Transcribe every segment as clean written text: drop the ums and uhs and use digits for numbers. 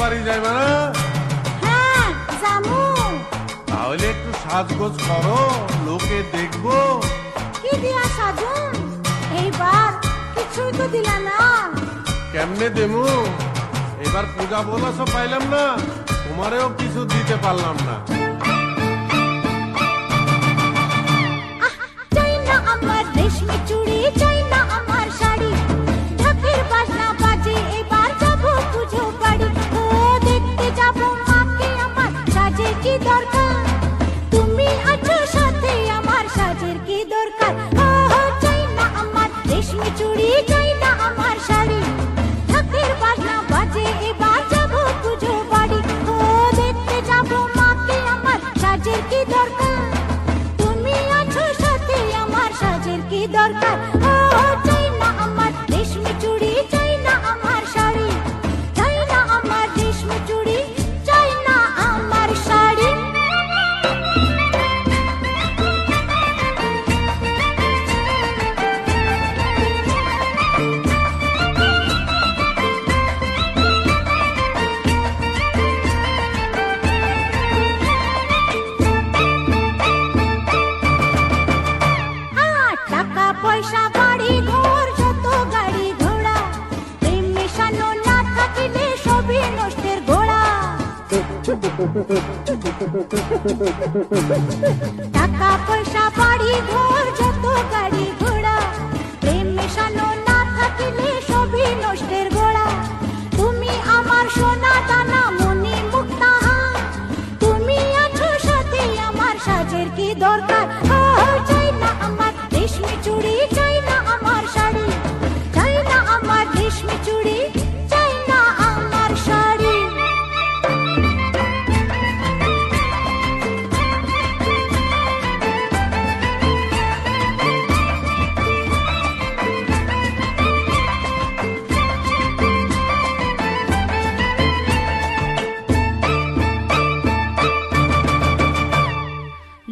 বাড়ি যাইবা না? হ্যাঁ জামু। তাহলে একটু সাজগোজ করো, লোকে দেখবো। কি দিয়া সাজুন? এইবার কিছুই তো দিলা না। কেমনে দেমু? এবার পূজা বোনাসও পাইলাম না, তোমারেও কিছু দিতে পারলাম না। চাই না আমার রেশমি চুড়ি, চাই না আমার শাড়ি, ঢাকের বাজনা বাজে এবার যাবো পুজো বাড়ি। ও দেখতে যাবো মাকে আমার, সাজের কি দরকার, তুমি আছো সাথে আমার, সাজের কি দরকার। ও চাই না আমার রেশমি চুড়ি, চাই না আমার শাড়ি, ঢাকের বাজনা বাজে এবার যাবো পুজো বাড়ি। ও দেখতে যাবো মাকে আমার, সাজের কি দরকার, তুমি আছো সাথে আমার, সাজের কি দরকার। ও চাই না আমার রেশমি চুড়ি, চাই না আমার শাড়ি, চাই না আমার রেশমি চুড়ি, চাই না আমার শাড়ি। টাকা পয়সা বাড়ি ঘর যত গাড়ি ঘোড়া, প্রেম মেশানো না থাকিলে সবই নষ্টের গোড়া। টাকা পয়সা বাড়ি ঘর যত গাড়ি ঘোড়া, প্রেম মেশানো না থাকিলে সবই নষ্টের গোড়া। তুমি আমার সোনা দানা মনি মুক্তাহার, তুমি আছো সাথে আমার, সাজের কি দরকার। ও চাই না আমার রেশমি চুড়ি, চাই না আমার শাড়ি, চাই না আমার রেশমি চুড়ি, চাই না আমার শাড়ি।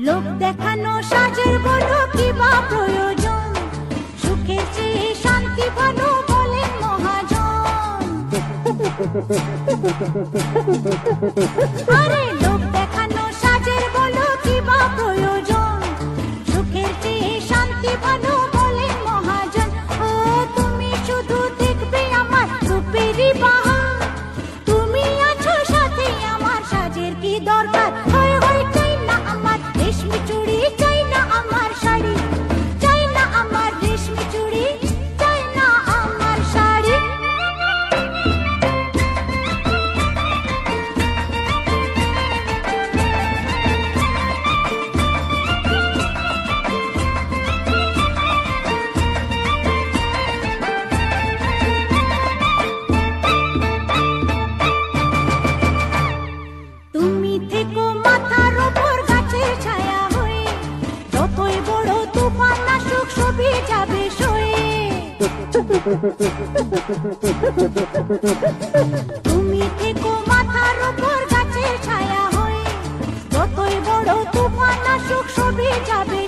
লোক দেখানো সাজের বলো কি বা প্রয়োজন, সুখের চেয়ে শান্তি ভালো বলেন মহাজন। আরে লোক দেখানো সাজের বলো কি বা প্রয়োজন, সুখের চেয়ে শান্তি ভালো বলেন মহাজন। ও তুমি শুধু দেখবে আমার রূপেরই বাহার, তুমি আছো সাথে আমার, সাজের কি দরকার। হয় হয় চাই না আমার রেশমি চুড়ি, চাই না আমার শাড়ি, চাই না আমার রেশমি চুড়ি, চাই না আমার শাড়ি। তুমি থেকো মাথার ওপর গাছের ছায়া হয়ে, যতই বড় তুফান আসুক সবই যাবে সয়ে। তুমি থেকো মাথার ওপর গাছের ছায়া হয়ে, যতই বড় তুফান আসুক সবই যাবে